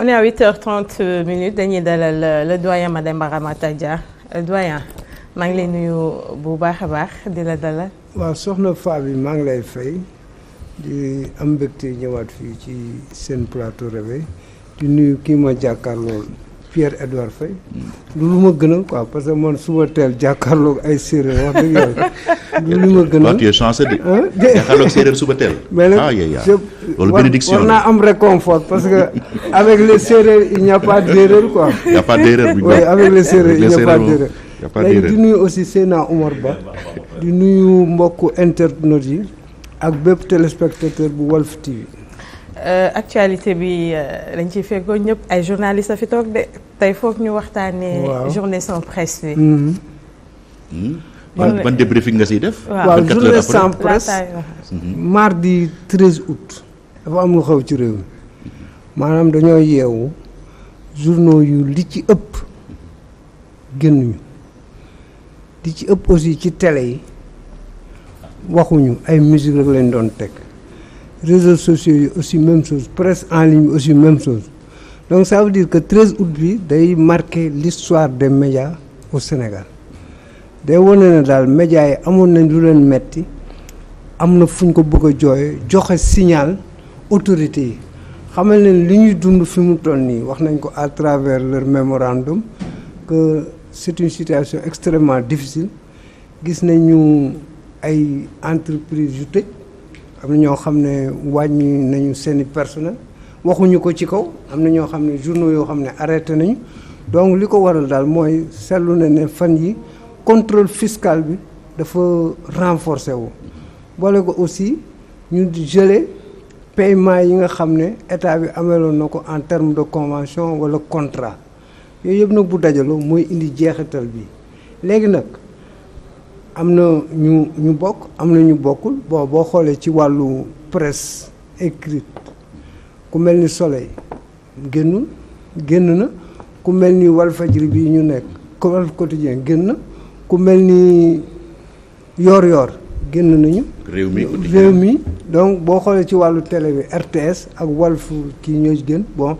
est à 8h30 dañuy dalal le doyen Mademba Ramata Dia doyen maa ngi lay nuyu bu baax a baax di la dalal. waaw soxna Faby maa ngi lay fay di am mbégte ñëwaat fii ci seen plateau Réveil di nuyu kii ma jàkkaarloo Pierre-Edouard Faye lu ma gënal quoi parce que man suba teel jàkkaarloo ay séeréer wax dëgg yàlla lu ma gënal. tu es chanceux de jàkkaarloo séeréer suba teel. mais nag loolu bénédiction war naa am réconfort parce que avec les séeréer il n'y a pas d'erreur quoi. il n'y a pas d'erreur bu ñu. oui avec les séeréer il n'y a pas d'erreur. y a pas d'erreur léegi di nuyu aussi Seyna Omar Ba di nuyu mbokku internautes yi ak bépp téléspectateur bu Walf TV. actualité bi dañ ciy fekkoo ñëpp ay journalistes a fi toog de tey foog ñu waxtaanee. journée sans presse bi. ban débriefing nga siy def. waaw journée sans presse mardi 13 août. dafa am lu xew ci réew mi maanaam dañoo yeewu journaux yu li ci ëpp génnuñu li ci ëpp aussi ci télé yi waxuñu ay musique rek lañ doon teg. réseaux sociaux yi aussi même chose presse en ligne bi aussi même chose donc ça veut dire que 13 août bi day marquer l'histoire des médias au Sénégal day wane ne daal médias yi amoon nañ lu leen metti am na fu ñu ko bëgg a jooye joxe signal autorités yi xamal ne li ñuy dund fi mu toll nii wax nañ ko à travers leur mémorandum que c'est une situation extrêmement difficile gis nañu ay entreprises yu tëj am na ñoo xam ne wàññi nañu seeni personnel waxuñu ko ci kaw am na ñoo xam ne journaux yoo xam ne arrêté nañu donc li ko waral daal mooy seetlu na ne fan yi contrôle fiscal bi dafa renforcer wu boole ko aussi ñu gelé paiement yi nga xam ne état bi ameloon na ko en terme de convention wala contrat yooyu yëpp nag bu dajaloo mooy indi jeexital bi léegi nag am na ñu bokk am na ñu bokkul boo xoolee ci wàllu presse écrite ku mel ni Soleil génn na ku mel ni Walfadjri bii ñu nekk Walf Quotidien génn na ku mel ni Yoor génn nañu. réew mi donc boo xoolee ci wàllu télé bi RTS ak Walf kii ñoo gën bon.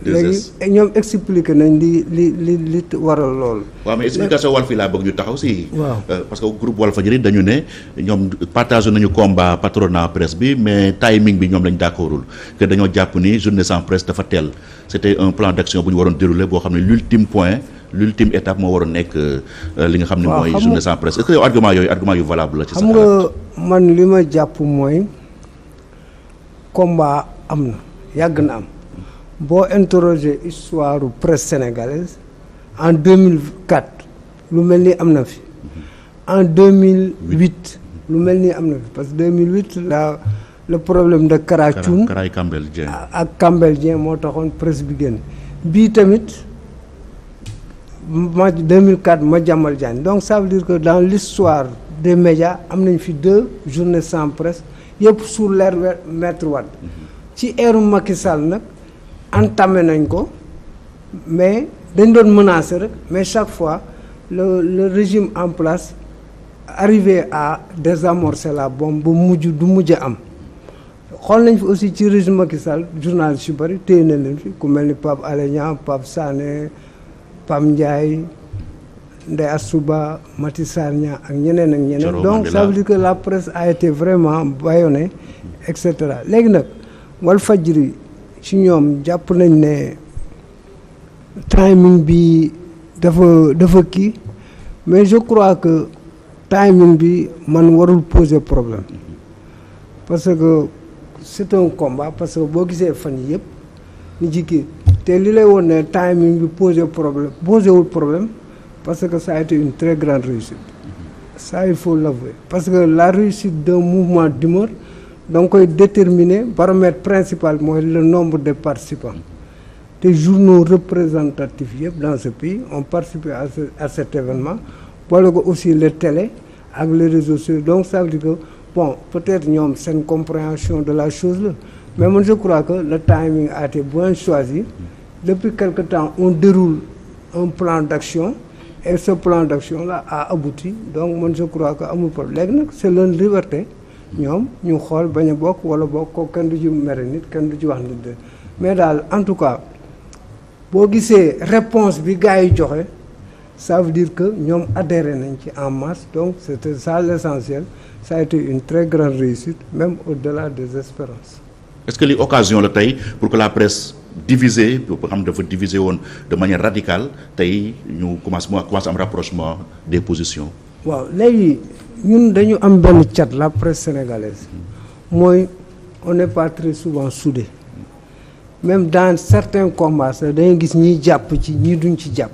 léegi ñoom expliqué nañ li waral loolu. waaw mais explication Walf yi laa bëgg ñu taxaw si. waaw parce que groupe Walfadjri dañu ne ñoom partagé nañu combat patronat presse bi mais timing bi ñoom lañ d'accordul que dañoo jàpp ni journée sans presse dafa teel c'était un plan d'action bu ñu waroon dérouler boo xam ne l'ultime étape moo waroon nekk li nga xam ne mooy journée sans presse est-ce que yow argument yu valable la ci sa xam nga man li ma jàpp mooy combat am na yàgg na am boo interroger histoire presse sénégalaise en 2004 lu mel ni am na fi en 2008 lu mel ni am na fi parce que 2008 le problème de Kara Thioune ak Kambel Dieng moo taxoon presse bi génn bii tamit 2004 Madiambal Diagne donc ça veut dire que dans l'histoire des médias am nañ fi 2 journées sans presse yëpp sous l'ère Maître Wade ci ère Macky Sall nag entamé nañ ko mais dañ doon menacer rek mais chaque fois le régime en place arrivait à désamorcer la bombe ba du mujj am xool nañ fi aussi ci régime Macky Sall journalistes yu bëri téye na leen fi ku mel ni Pape Alé Niang Pape Sané Pam Ndiaye Ndeye Assouba Mati Sarr Niang ak ñeneen donc ça veut dire que la presse a été vraiment bâillonnée et cetera léegi nag Walfadjri ci ñoom jàpp nañ ne timing bi dafa kii mais je crois que timing bi man warul poser problème parce que c'est un combat parce que boo gisee fan yi yëpp ni jikki te li lay woon ne timing bi posé wul problème parce que ça a été une très grande réussite ça il faut l'avouer parce que la réussite d'un mouvement d'humeur da nga koy déterminer baromètre principal mooy le nombre de participants te journaux représentatifs yëpp dans ce pays ont participé à cet événement boole ko aussi les télés ak les réseaux sociaux donc ça veut dire que bon peut-être ñoom seen compréhension de la chose là mais moi je crois que le timing a été bien choisi depuis quelque temps on déroule un plan d'action et ce plan d'action là a abouti donc moi je crois que amul problème léegi nag c'est leur liberté ñoom ñu xool bañ a bokk wala bokk ko kenn du ci mere nit kenn du ci wax nit de mais daal en tout cas boo gisee réponse bi gars yi joxe ça veut dire que ñoom adhéré nañ ci en masse donc c'était ça l'essentiel. Ça a été une très grande réussite même au-delà des espérances. Est-ce que li occasion la tey pour que la presse divisée boo xam ne dafa diviser woon de manière radicale tey ñu commence am rapprochement des positions. waaw léegi ñun dañu am benn cat la presse sénégalaise mooy on n'est pas très souvent soudé même dans certains combats sax dañuy gis ñiy jàpp ci ñii duñ ci jàpp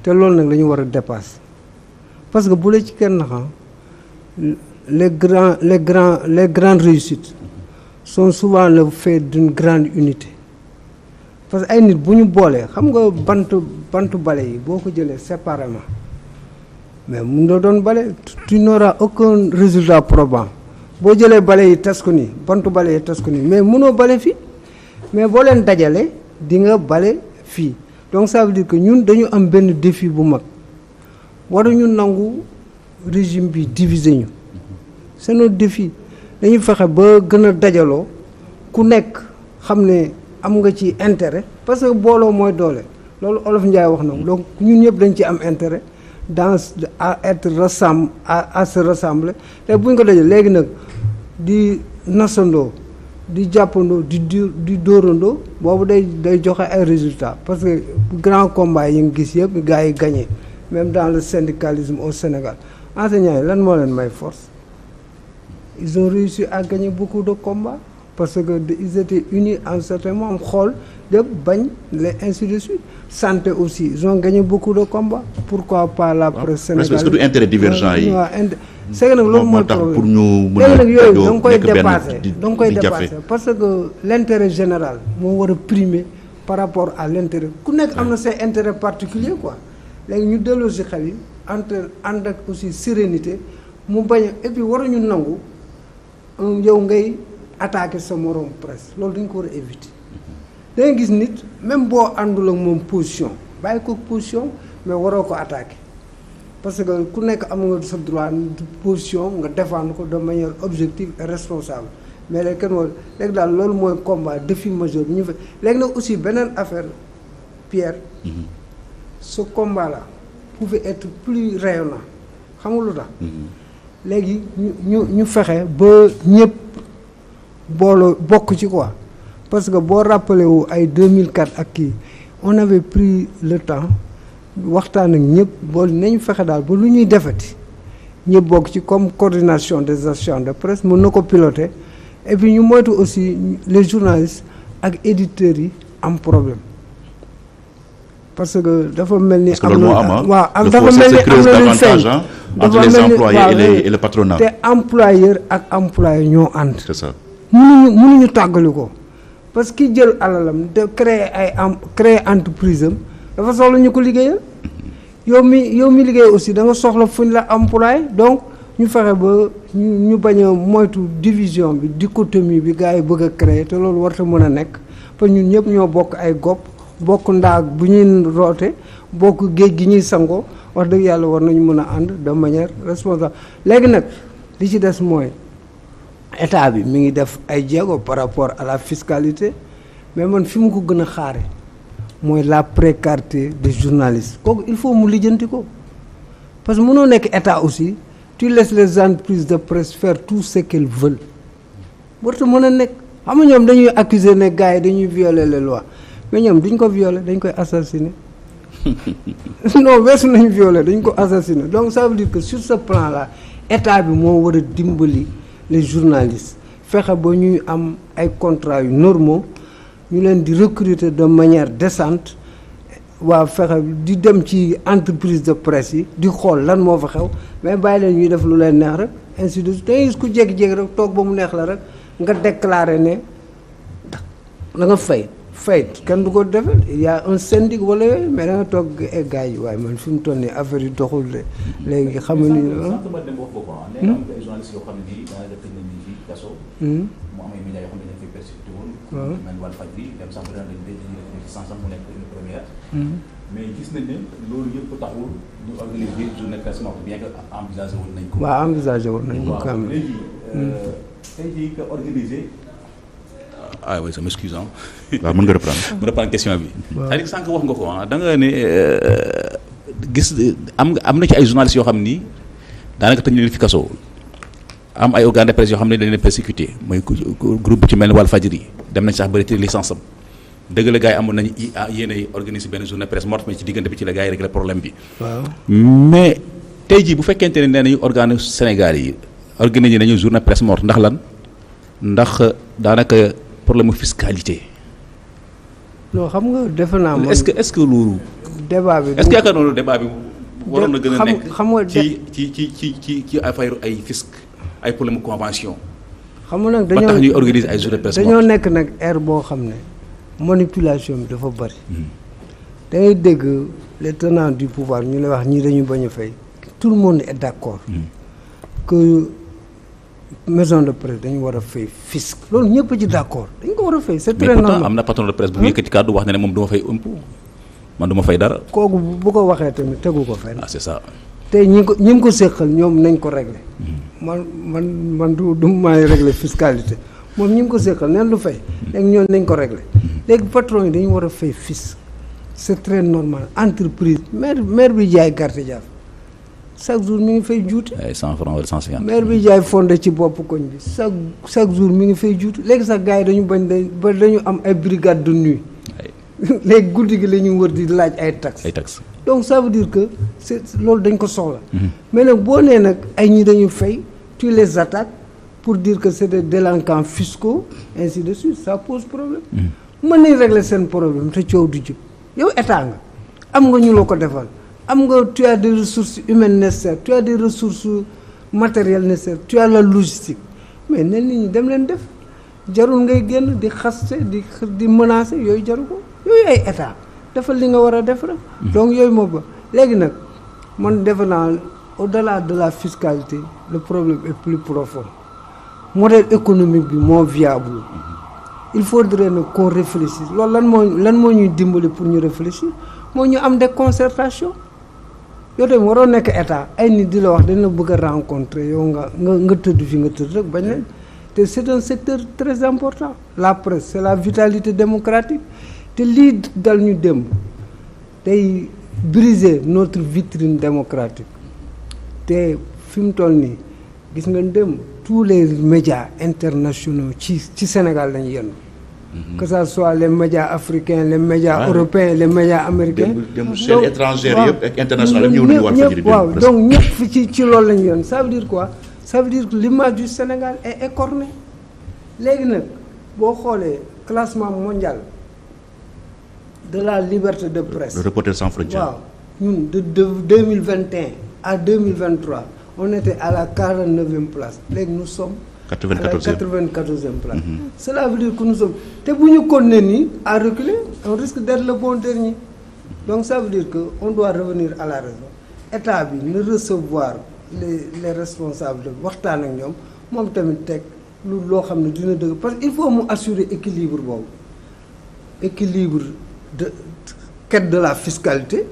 te loolu nag la ñu war a dépasser parce que bu la ci kenn naxam les grandes réussites sont souvent le fait d'une grande unité parce que ay nit bu ñu boolee xam nga bantu bale yi boo ko jëlee séparément mais mun na doon bale tu n'auras aucun résultat probant boo jëlee bale yi tas ko nii bantu bale yi tas ko nii mais mënoo bale fii mais boo leen dajale di nga bale fii donc ça veut dire que ñun dañu am benn défi bu mag waruñu nangu régime bi diviser ñu c'est notre défi dañuy fexe ba gën a dajaloo ku nekk xam ne am nga ci intérêt parce que booloo mooy doole loolu Olof Ndiaye wax na donc ñun ñëpp dañ ci am intérêt dans à être à se rassembler te bu ñu ko dajale léegi nag di nasandoo di jàppandoo di dóorandoo boobu day joxe ay résultats parce que grand combat yi nga gis yëpp gars yi gagné même dans le syndicalisme au Sénégal enseignants yi lan moo leen may force ils ont réussi à gagner beaucoup de combats parce que ils étaient unis en certain moment xool lépp bañ les ainsi de suite santé aussi ils ont gagné beaucoup de combats pourquoi pas la presse sénégalaise est-ce que du intérêt divergent yi c'est que nag loolu mooy problème pour ñu mën léegi a nag yooyu da nga koy nekk benn dépasser da nga koy di jafe. dépasser parce que l'intérêt général moo war a primer par rapport à l'intérêt ku nekk am na say intérêt particulier quoi léegi ñu delloo si xel yi ànd ak aussi sérénité mu bañ a et puis waruñu nangu yow ngay attaquer sa morom presse loolu dañ ko war a éviter da ngay gis nit même boo àndul ak moom position bàyyi ko position mais waroo ko attaquer parce que ku nekk am nga sa droit position nga défendre ko de manière objective et responsable mais léegi kenn léegi daal loolu mooy combat défi majeur bi ñu fa léegi nag aussi beneen affaire Pierre ce combat là pouvait être plus rayonnant xam nga lu tax léegi ñu fexe ba ñëpp booloo bokk ci quoi parce que boo rappelé wu ay 2004 ak kii on avait pris le temps waxtaan ak ñëpp bool nañu fexe daal ba lu ñuy defati ñëpp bokk ci comme coordination des associations de presse mën na ko piloter et puis ñu moytu aussi les journalistes ak éditeurs yi am problème parce que dafa mel ni. am na waaw dafa mel ni am na lu feeñ entre les employés et le patronat. te employeur ak employé ñoo ànd. c'est ça. mënuñu tàggali ko parce que ki jël alalam de créer entreprise am dafa soxla ñu ko liggéeyal yow mi liggéey aussi da nga soxla fuñ la employé donc ñu fexe ba ñu bañ a moytu division bi dichotomie bi gars yi bëgg a créer te loolu warta mën a nekk parce que ñun ñëpp ñoo bokk ay gopp bokk ndaag bu ñuy roote bokk géej gi ñuy sangoo wax dëgg yàlla war nañu mën a ànd de manière responsable léegi nag li ci des mooy état bi mi ngi def ay jéego par rapport à la fiscalité mais man fi mu ko gën a xaare mooy la précarité des journalistes kooku il faut mu lijjanti ko parce que mënoo nekk état aussi tu laisses les entreprises de presse faire tout ce qu'elles veulent warta mën a nekk xam nga ñoom dañuy accuser ne gars yi dañuy violer les lois mais ñoom duñ ko violer dañ koy assassiner non weesu nañu violer dañ ko assassiner donc ça veut dire que sur ce plan là état bi moo war a dimbali les journalistes fexe ba ñuy am ay contrats yu normaux ñu leen di recruter de manière décente waa fexe di dem ci entreprise de presse yi di xool lan moo fa xew mais bàyyi leen ñuy def lu leen neex rek ainsi de suite da ngay gis ku jékki-jékki rek toog ba mu neex la rek nga déclarer ne da nga fay kenn du ko defee il y a un syndic wala yooyu mais da nga toog gars yi waaye man fi mu toll nii affaire yi doxul de léegi xam nga ni mu am ay médias yoo xam ne dañ koy persécuté woon. waaw mel ni Walfadjri dem sax ba dañuy def sans mu nekk une première. mais gis nañ ne loolu yëpp taxul ñu organiser journée presse morte bien que envisagé woon nañ ko. waaw envisagé woon nañ ko. waaw léegi tey jii que organiser ah oui ça m'excuse ah. waaw mën nga reprendre. mën reprendre question bi. c'est-à-dire sànq wax nga ko ah da nga ne gis am na ci ay journalistes yoo xam ni daanaka tëj leen fi kaso am ay organes de presse yoo xam ne dañ leen persécuté mooy groupe bi ci mel ni Walfadjri dem nañ sax ba retiré licence am dëgg la gars yi amoon nañu yéen ay organiser benn journée presse morte mais ci diggante bi ci la gars yi réglé problème bi. waaw mais tey jii bu fekkente ne nee nañu organe Sénégal yi organiser nañu journée presse morte ndax lan ndax daanaka problème mu fiscalité. non xam nga defe naa man est-ce que loolu. débat bi est-ce que yaakaar noonu débat bi waroon na gën a nekk xam nga ci affaire ay fisc ay problème convention. xam nga nag ba tax ñuy organiser ay journée presse dañoo nekk nag ère boo xam ne manipulation bi dafa bari. da ngay dégg les tenants du pouvoir ñu lay wax ñii dañu bañ a fay tout le monde est d'accord que maison de presse dañu war a fay fisc loolu ñëpp ci d'accord dañu ko war a fay c'est très normal. mais pourtant am na patron de presse bu yëkkati kàddu wax ne moom du ma fay impôt man du ma fay dara. kooku bu ko waxee tamit tegu ko fenn. ah c'est ça. tey ñi ngi ko séqal ñoom nañ ko régler. man du maay régler fiscalité moom ñi ngi ko séqal neen lu fay. léegi ñoom nañ ko régler. léegi patron yi dañu war a fay fisc c'est très normal entreprise maire bi jaay carte jàpp chaque jour mi ngi fay juuti. ay 100 francs wala 150. maire bi jaay fondé ci bopp koñ bi chaque jour mi ngi fay juuti léegi sax gars yi dañu bañ ba dañu am ay brigade de nuit. léegi guddi gi la ñu wër di laaj ay taxes. donc ça veut dire que loolu dañ ko soxla. mais nag boo nee nag ay ñi dañu fay tu les attaques pour dire que c'est des délinquants fiscaux ainsi de suite ça pose problème. mën nañ régler seen problème te coow du jub yow état nga am nga ñu la ko defal am nga tu as des ressources humaines nécessaires tu as des ressources matérielles nécessaires tu as la logistique mais neen nit ñi dem leen def jarul ngay génn di xaste di menacer yooyu jaru ko yooyu ay état defal li nga war a def rek. donc yooyu moo ba léegi nag man defe naa au-delà de la fiscalité le problème est plus profond modèle économique bi moo viable il faudrait nag qu'on réfléchisse loolu lan moo ñuy dimbali pour ñu réfléchir moo ñu am des concertations yow tamit waroo nekk état ay nit di la wax dañ la bëgg a rencontrer yow nga tëdd fi nga tëdd rek bañ leen te c'est un secteur très important la presse c'est la vitalité démocratique te lii dal ñu démb day briser notre vitrine démocratique te fi mu toll nii gis nga démb tous les médias internationaux ci Sénégal lañu yenn que ça soit les médias africains les médias européens les médias américains dem chaînes étrangères yëpp ak internationales ñëw nañu Walfadjri waaw donc ñëpp ci loolu lañu yenn ça veut dire quoi ça veut dire que l'image du Sénégal est écornée léegi nag boo xoolee classement mondial de la liberté de presse. Le Reporters sans frontières. waaw ñun de 2021 à 2023 on était à la 49e place léegi nous sommes. 94e place. Cela veut dire que nous sommes te bu ñu continuer nii à reculer on risque d'être le bon dernier donc ça veut dire que on doit revenir à la raison état bi na recevoir les responsables waxtaan ak ñoom moom tamit teg loo xam ne dina dëgg parce que il faut mu assurer équilibre boobu équilibre de quête de la fiscalité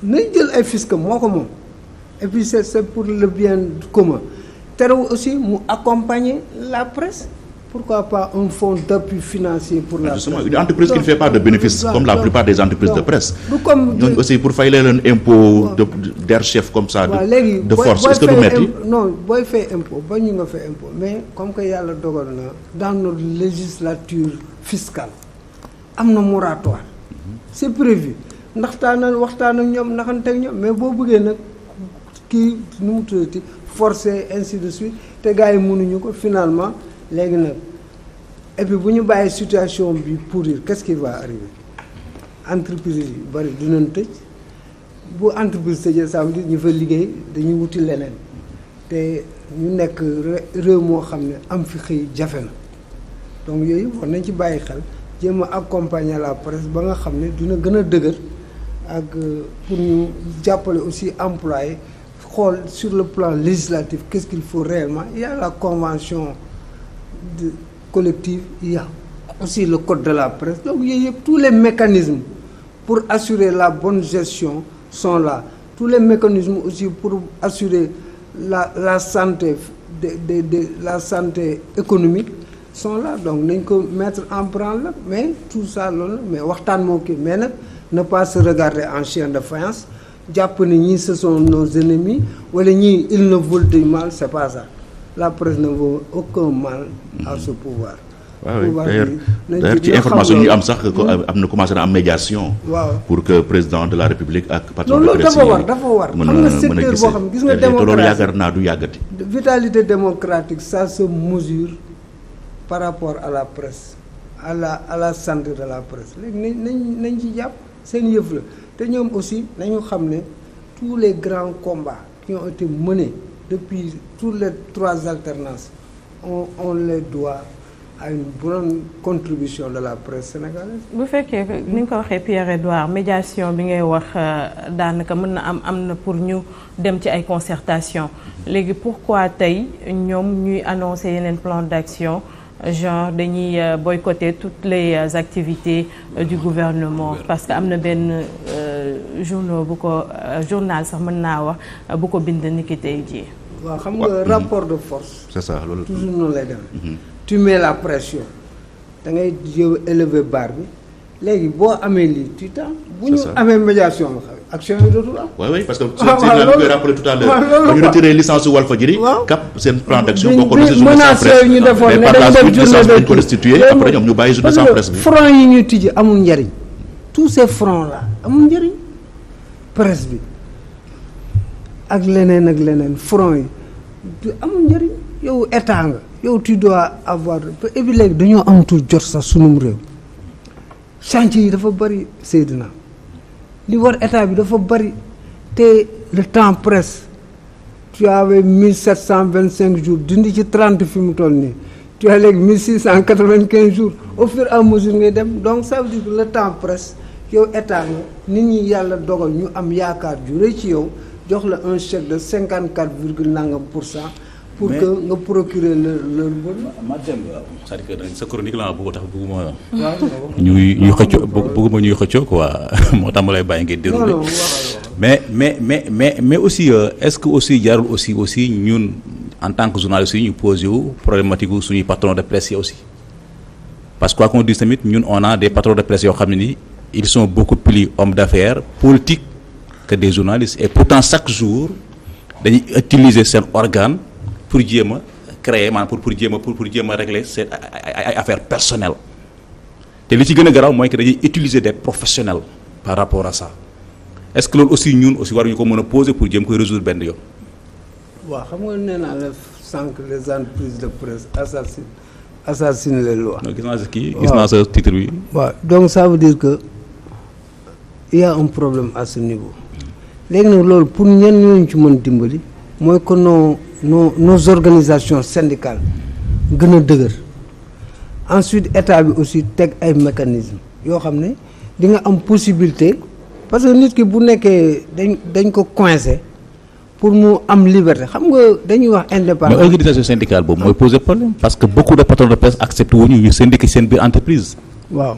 nañ jël ay fisc moo ko moom et puis c'est pour le bien commun terewul aussi mu accompagner la presse pourquoi pas un fonds d'appui financier pour la justement presse. Une entreprise qui ne fait pas de bénéfices comme la plupart des entreprises de presse ñooñu aussi pour fay leen impôt d'air chef comme ça de force est-ce que du metti non booy fay impôt ba ñu nga fay impôt mais comme que yàlla dogal na dans notre législature fiscale am na moratoire c'est prévu waxtaan ak ñoom naxante ak ñoom mais boo bëggee nag kii nu mu tuddati forcé ainsi de suite te gars yi mënuñu ko finalement léegi nag et puis bu ñu bàyyi situation bi pourrir qu'est-ce qui va arriver entreprise yi bari dinañ tëj bu entreprise tëjee ça veut dire ñu fa liggéey dañuy wuti leneen te ñu nekk réew moo xam ne am fi xëy jafe na donc yooyu war nañ ci bàyyi xel jéem a accompagner la presse ba nga xam ne dina gën a dëgër ak pour ñu jàppale aussi employé xool sur le plan législatif qu'est-ce qu'il faut réellement il y a la convention collective il y a aussi le code de la presse donc yooyu yëpp tous les mécanismes pour assurer la bonne gestion sont là tous les mécanismes aussi pour assurer la santé la santé économique sont là donc nañ ko mettre en branle mais tout ça loolu mais waxtaan moo kii mais nag ne pas se regarder en chien de faïence jàpp ne ñii ce sont nos ennemis wala ñii ils ne veulent du mal c'est pas ça la presse ne veut aucun mal à ce pouvoir. waaw d'ailleurs ci information yi am sax am na commencé na am médiation. waaw pour que président de la république ak patron de loolu presse dafa war xam nga secteur boo xam gis nga démocratie loolu yaakaar naa du yàggati. vitalité démocratique ça se mesure par rapport à la presse à la santé de la presse léegi nañ ci jàpp seen yëf la te ñoom aussi nañu xam ne tous les grands combats qui ont été menés depuis toutes les 3 alternances on les doit à une bonne contribution de la presse sénégalaise. bu fekkee ni nga ko waxee Pierre-Edouard médiation bi ngay wax daanaka mën na am na pour ñu dem ci ay concertation léegi pourquoi tey ñoom ñuy annoncer yeneen plan d'action genre dañuy boycotter toutes les activités du gouvernement parce que am na benn journal sax mën naa wax bu ko bind niki tey jii. waaw xam nga rapport de force. c'est ça loolu toujours noonu lay demee. tu mets la pression da ngay yow élever barre bi léegi boo amee lii tu temps bu ñu amee médiation la xam action yi dootul am. oui parce que c'est la koy rappelé tout à l'heure ba ñu retiré licence su Walfadjri cap seen plan d'action bokkoon na si journée sans presse ñu defoon mais ne par la dañu suite dem licence journée dañ ko restitué après ñoom ñu bàyyi journée sans presse bi. front yi ñuy tijji amul njariñ tous ces fronts là amul njariñ presse bi ak leneen front yi amul njariñ yow état nga yow tu dois avoir et puis léegi dañoo amatul jot sax sunum réew chantier yi dafa bari Seydina li war état bi dafa bari te le temps presse tu avais 1725 jours dindi ci 30 fi mu toll nii tu as léegi 1695 jours au fur et à mesure ngay dem donc ça veut dire que le temps presse yow état nga nit ñi yàlla dogal ñu am yaakaar ju rëy ci yow jox la un chèque de 54 virgule nangam %. pour que nga procurer leur bonheur. ma dem c'est-à-dire que sa chronique la bëgg tax bëgguma ñuy xëccoo bëgguma ñuy xëccoo quoi moo tax ma lay bàyyi ngay dérouler mais aussi est-ce que aussi jarul aussi ñun en tant que journaliste yi ñu posé wu problématique wu suñuy patron de presse yi aussi parce que quoi qu'on dise tamit ñun on a des patrons de presse yoo xam ne ni ils sont beaucoup plus hommes d'affaires politiques que des journalistes et pourtant chaque jour dañuy utiliser seen organe pour jéem a créer maanaam pour jéem a régler seen ay affaires personnelles te li ci gën a garaaw mooy que dañuy utiliser des professionnels par rapport à ça est-ce que loolu aussi ñun aussi waruñu ko mën a poser pour jéem koy résoudre benn yoon. waaw xam nga nee naa la sànq les entreprises de presse assassinent les lois. non gis naa sa titre bi. waaw donc ça veut dire que il y a un problème à ce niveau léegi nag loolu pour ñenn ñooñu ci mën dimbali mooy que nos organisations syndicales gën a dëgër ensuite état bi aussi teg ay mécanismes yoo xam ne di nga am possibilité parce que nit ki bu nekkee dañ ko coincé pour mu am liberté xam nga dañuy wax indépendance. mais organisation syndicale boobu mooy poser problème parce que beaucoup de patrons de presse acceptent wuñu ñu syndiquer seen biir entreprise. waaw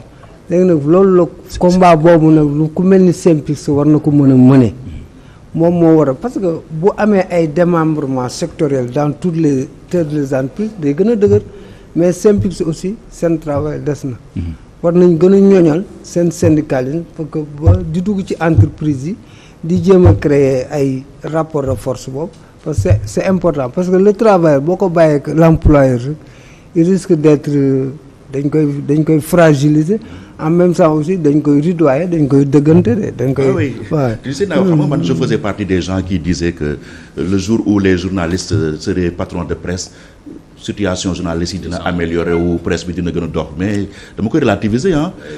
léegi nag loolu la combat boobu nag lu ku mel ni SYNPICS war na ko mën a mëne moom moo war a parce que bu amee ay démembrement sectoriel dans toutes les entreprises day gën a dëgër mais SYNPICS aussi seen travail des na. war nañ gën a ñoñal seen syndicalisme parce que ba di dugg ci entreprise yi di jéem a créer ay rapport de force boobu parce que c'est important parce que le travail boo ko bàyyee que l'employeur il risque d'être dañ koy fragiliser en même temps aussi dañ koy rudoyer dañ koy dëggante de dañ koy. waaw tu sais naa xam nga man je faisais partie des gens qui disaient que le jour où les journalistes seraient patrons de presse situation journaliste yi dina améliorer wu presse bi dina gën a dox mais dama koy relativiser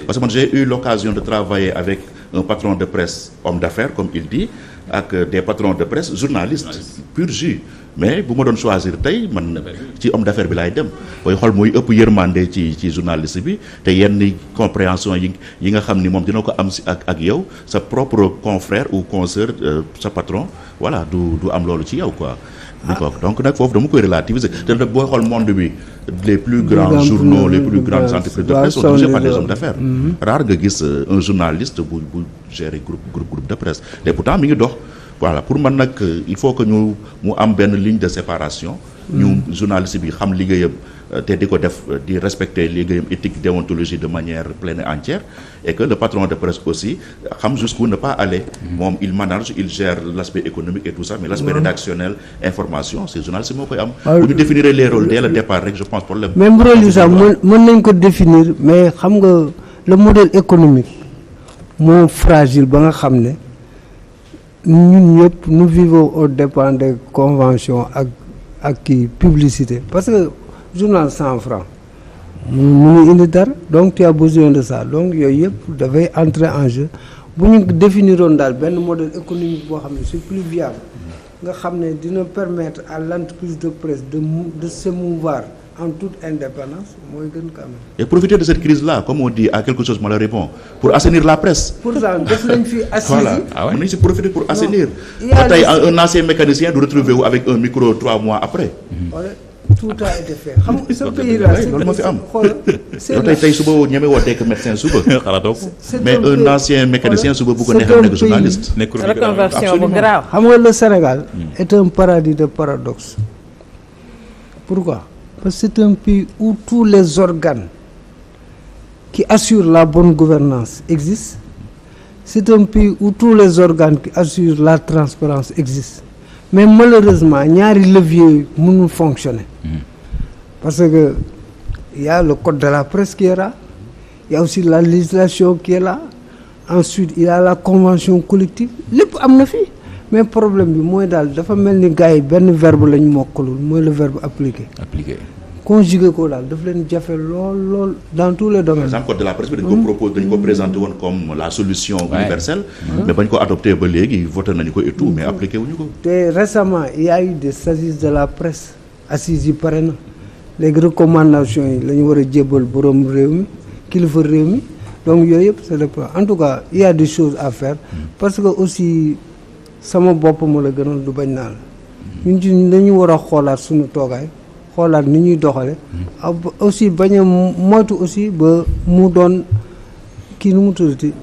parce que man j'ai eu l'occasion de travailler avec un patron de presse homme d'affaires comme il dit ak des patrons de presse journalistes pur jus mais bu ma doon choisir tey man ci homme d'affaires bi laay dem booy xool mooy ëpp yërmande ci journaliste bi te yenn compréhension yi nga xam ni moom dina ko am si ak yow sa propre confrère ou consoeur sa patron voilà du am loolu ci yow quoi. donc nag foofu dama koy relativiser te booy xool monde bi les plus grands journaux les plus grandes entreprises de presse sont dirigées par des hommes d'affaires. rare nga gis un journaliste bu gérer groupe de presse te pourtant mi ngi dox. voilà pour man nag il faut que mu am benn ligne de séparation. ñu journaliste bi xam liggéeyam te di ko def di respecter liggéeyam éthique déontologie de manière pleine et entière, et que le patron de presse aussi xam jusqu'où ne pas aller. Moom il manage, il gère l'aspect économique et tout ça, mais l'aspect rédactionnel, information, c'est journaliste moo koy am. Bu ñu définir les rôles dès le départ rek, je pense problème. même rôle yi sax mën nañ ko définir, mais xam nga le modèle économique moo fragile ba nga xam ne ñun ñëpp nous vivons aux dépens des conventions ak kii publicité, parce que journal 100 francs mënu indi dara, donc tu as besoin de ça, donc yooyu yëpp dafay entrer en jeu. Bu ñu définiroon daal benn modèle économique boo xam ne c'est plus viable, nga xam ne dina permettre à l'entreprise de presse de se mouvoir en toute indépendance, mooy gën ko am. Et profiter de cette crise-là, comme on dit, à quelque chose mal répond, pour assainir la presse. Pourtant def nañ fi assise. Voilà, on a profiter pour assainir. Un ancien mécanicien doit retrouver avec un micro 3 mois après. Tout a été fait. Xam nga ce pays-là, loolu moo fi am. xool tey suba ñeme woo nekk médecin suba. Mais un ancien mécanicien suba bu ko neexee nekk journaliste. reconversion bu grave. xam nga le Sénégal est un paradis de paradoxes. Pourquoi? Parce que c'est un pays où tous les organes qui assurent la bonne gouvernance existent. C'est un pays où tous les organes qui assurent la transparence existent. Mais malheureusement ñaari leviers mënul fonctionner. Parce que il y a le code de la presse qui est là, il y a aussi la législation qui est là, ensuite il y a la convention collective, lépp am na fi. Mais problème bi mooy daal dafa mel ni gars yi benn verbe lañ mokkalul, mooy le verbe appliquer. Conjuguer ko daal daf leen jafe lool dans tous les domaines. Par exemple, code de la presse bi dañ ko présenté woon comme la solution universelle, mais bañ ko adopté ba léegi voté nañu ko et tout, mais appliqué wuñu ko. Te récemment il y a eu des assises de la presse, assises yi pare na, léegi recommandations yi la ñu war a jébbal borom réew mi, kilifa réew mi, donc yooyu yëpp c'est le plan. En tout cas il y a des choses à faire, parce que aussi sama bopp ma la gënal du bañ naa la ñun ci dañu war a xoolaat suñu toogaay, xoolaat ni ñuy doxale aussi bañ a moytu aussi ba mu doon kii nu mu tuddati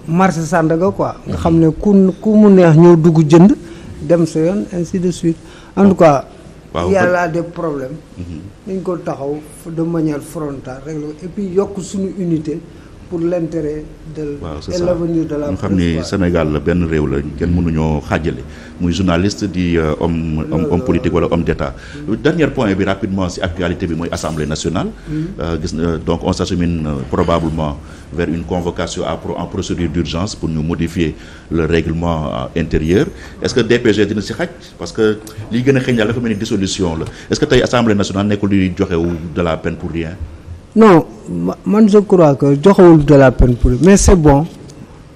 marché Sandaga quoi, nga xam ne ku mu neex ñëw dugg jënd dem sa yoon, ainsi de suite. En tout cas il y a là des problèmes, dañ ko taxaw de manière frontale régler, et puis yokk suñu unité pour l'intérêt de et l'avenir de la presse. Ñu xam ni Sénégal la benn réew la, kenn mënuñoo xaajale muy journaliste di homme politique wala homme d'État. Dernier point bi rapidement ci actualité bi mooy Assemblée nationale. Gis na donc on s'achemine probablement vers une convocation en procédure d'urgence pour ñu modifier le règlement intérieur. Est-ce que DPG dina ci xaj, parce que li gën a xëy dafa mel ni dissolution la. Est-ce que tey Assemblée nationale nekkul di joxewu de la peine pour rien? Non, man je crois que joxewul de la peine pour, mais c'est bon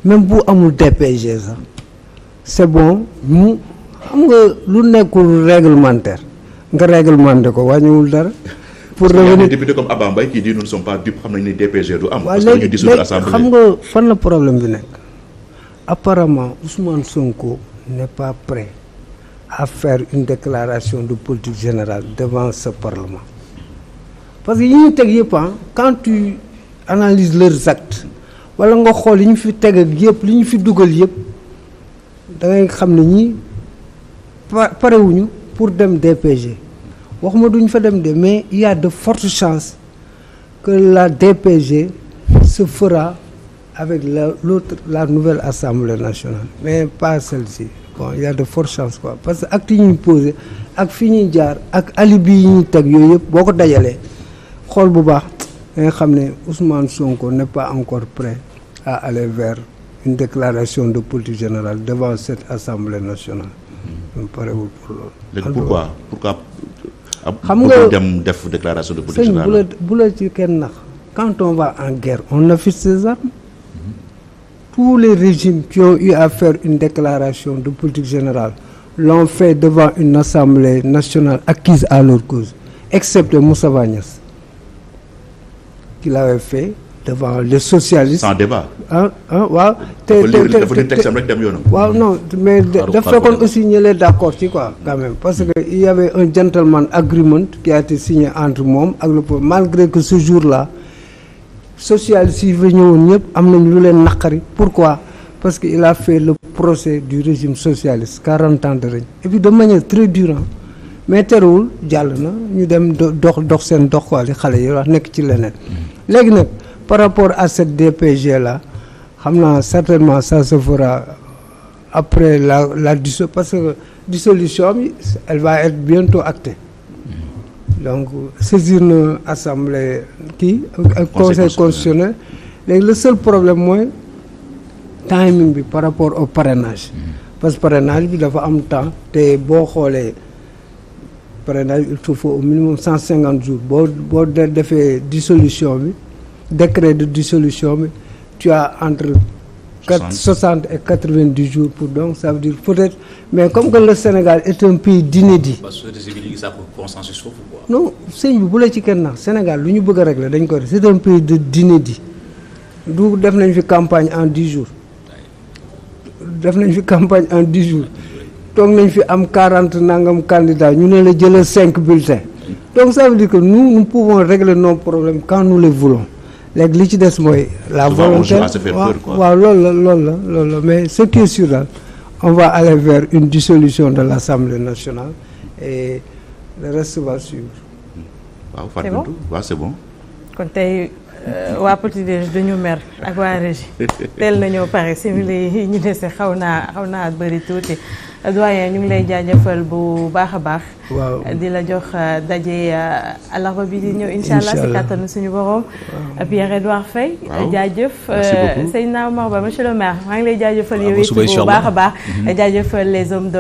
même bu amul DPG sax c'est bon mu xam nga lu nekkul réglementaire nga réglementé ko wàññiwul dara. Pour revenir des députés comme Abba Mbaye qui dit nous ne sommes pas dupes, xam nañ ni DPG du am. Parce que ñu dissoudre l'Assemblée. xam nga fan la problème bi nekk. Apparemment Ousmane Sonko n'est pas prêt à faire une déclaration de politique générale devant ce Parlement. Parce que yi ñu teg yëpp quand tu analyses leurs actes wala nga xool yi ñu fi teg ak yëpp li ñu fi dugal yëpp da ngay xam ne ñi parewuñu pour dem DPG. Waxuma duñ fa dem de, mais il y a de fortes chances que la DPG se fera avec la nouvelle Assemblée nationale, mais pas celle-ci. Bon, il y a de fortes chances quoi, parce que actes yi ñuy posé ak fi ñuy jaar ak alibi yi ñuy teg yooyu yëpp boo ko dajalee xool bu baax da nga xam ne Ousmane Sonko n'est pas encore prêt à aller vers une déclaration de politique générale devant cette Assemblée nationale. Parewul pour loolu. Léegi pourquoi xam nga dem def déclaration de politique générale bu la ci kenn nax, quand on va en guerre on affiche ses armes. Tous les régimes qui ont eu à faire une déclaration de politique générale l'ont fait devant une Assemblée nationale acquise à leur cause, excepté Moussa Niasse qui l'avait fait devant les socialistes. Sans débat. waaw waaw non mais dafa fekkoon aussi ñëlee d'accord ci quoi quand même, parce que il y avait un gentleman agreement qui a été signé entre moom ak le peuple, malgré que ce jour-là socialistes yi fa ñëwoon ñëpp am nañ lu leen naqari. Pourquoi? Parce que il a fait le procès du régime socialiste, 40 ans de règne, et puis de manière très dure. mais terewul jàll na ñu dem dox seen dox quoi li xale yi wax nekk ci leneen. léegi nag par rapport à cette DPG là xam naa certainement ça se fera après la dissolution parce que dissolution bi elle va être bientôt actée. donc saisir na assemblée kii ak conseil constitutionnel léegi le seul problème mooy timing bi par rapport au parrainage. parce que parrainage bi dafa am temps te boo xoolee parrainage il faut au minimum 150 jours boo defee dissolution bi décret de dissolution bi tu as entre 60 et 90 jours pour donc ça veut dire peut-être mais comme que le Sénégal est un pays d'inédit. non sëñ bi bu la ci kenn nax Sénégal lu ñu bëgg a régler dañ ko def c'est un pays d'inédit du def nañ fi campagne en 10 jours def nañ fi campagne en 10 jours toog nañ fi am 40 nangam candidats ñu ne la jëlal 5 bulletins donc ça veut dire que nous pouvons régler nos problèmes quand nous les voulons. léegi li ci des mooy la volonté waaw loolu la mais ce qui est sûr daal on va aller vers une dissolution de l'Assemblée nationale et le reste va suivre. waaw c'est bon. kon tey waa Petit Déj dañu mer ak waa régie teel nañoo pare simili yi ñu dese xaw naa bëri tuuti doyen ñu ngi lay jaajëfal bu baax a baax. waaw di la jox daje àllarba bi di ñëw incha allah si kàttanu suñu borom. Pierre-Edouard Faye. jaajëf Seydina Omar Ba monsieur le maire maa ngi lay jaajëfal yow it bu baax a baax. jaajëfal les hommes de